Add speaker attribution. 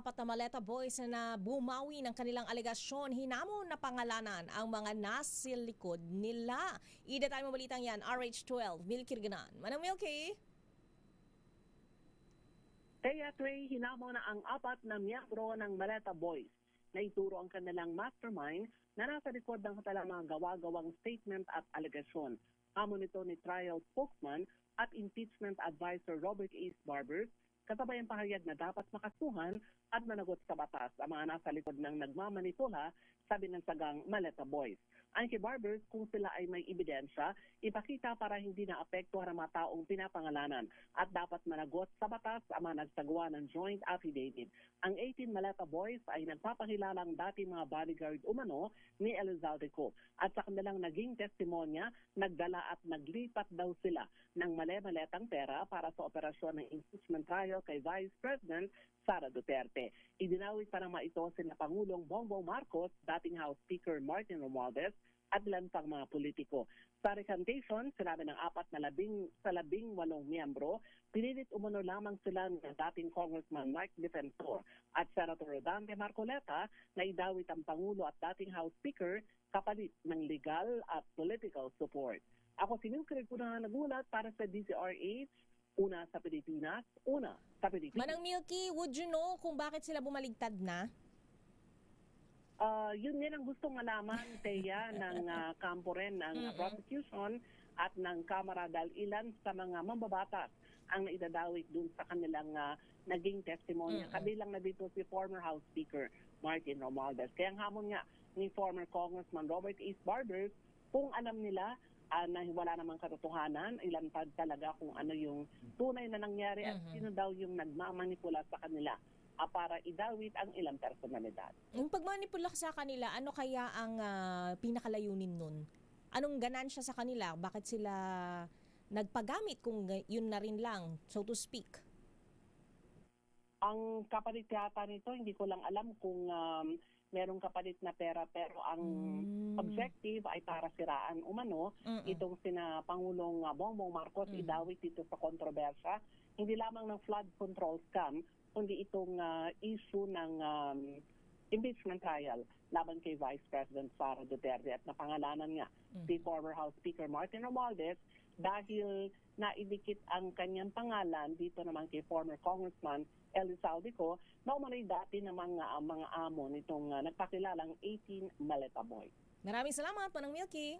Speaker 1: apat na Maleta Boys na bumawi ng kanilang alegasyon, hinamon na pangalanan ang mga nasilikod nila. Ida tayo mabalitang yan, RH12, Milky Ganan. Manang Milky?
Speaker 2: Kaya Trey, hinamon na ang apat na miyembro ng Maleta Boys na ituro ang kanilang mastermind na nasa likod ng kanilang mga gawa-gawang statement at alegasyon. Hamon nito ni trial spokesman at impeachment advisor Robert A. Barbers, kasabay ang pahayag na dapat makasuhan at managot sa batas ang mga nasa likod ng nagmamanipula sa binansagang Maleta Boys. Ayon kay Barbers, kung sila ay may ebidensya, ipakita para hindi na apektuhan ang mga taong pinapangalanan at dapat managot sa batas ang mga nagsagawa ng joint affidavit. Ang 18 Maleta Boys ay nagpapakilalang dating mga bodyguard umano ni Elizalde Co. At sa kanilang naging testimonya, nagdala at naglipat daw sila ng male-maletang pera para sa operasyon ng impeachment trial kay Vice President Sara Duterte. Idinawit pa naman ito sina Pangulong Bongbong Marcos, dating House Speaker Martin Romualdez, at ilan pang mga politiko. Sa recantation, sinabi ng apat na labing walong miyembro, pinilit umano lamang sila ng dating Congressman Mike Defensor at Senator Dante Marcoleta na idawit ang Pangulo at dating House Speaker kapalit ng legal at political support. Ako si Milky Ganan nagulat para sa DZRH, una sa Pilipinas, una sa Pilipinas.
Speaker 1: Manang Milky, would you know kung bakit sila bumaligtad na?
Speaker 2: Yun din ang gustong malaman, Teya, ng kampo rin ng prosecution at ng Kamara dahil ilan sa mga mambabatas ang naidadawit dun sa kanilang naging testimonya. Kabilang na dito si former House Speaker Martin Romualdez. Kaya ang hamon nga ni former Congressman Robert A. Barbers, kung alam nila na wala namang katotohanan, ilantad talaga kung ano yung tunay na nangyari at sino daw yung nagmamanipula sa kanila para idawit ang ilang personalidad.
Speaker 1: Yung pagmanipula sa kanila, ano kaya ang pinakalayunin nun? Anong ganansya sa kanila? Bakit sila nagpagamit kung yun na rin lang, so to speak?
Speaker 2: Ang kapalit yata nito, hindi ko lang alam kung merong kapalit na pera, pero ang objective ay para siraan umano itong sina Pangulong Bongbong Marcos, idawit dito sa kontrobersya, hindi lamang ng flood control scam, kundi itong issue ng impeachment trial laban kay Vice President Sara Duterte at napangalanan nga si former House Speaker Martin Romualdez dahil naidikit ang kanyang pangalan dito naman kay former Congressman Elizalde Co na umano'y dati ng mga amo nitong nagpakilalang 18 Maleta Boys.
Speaker 1: Maraming salamat, Manang Milky.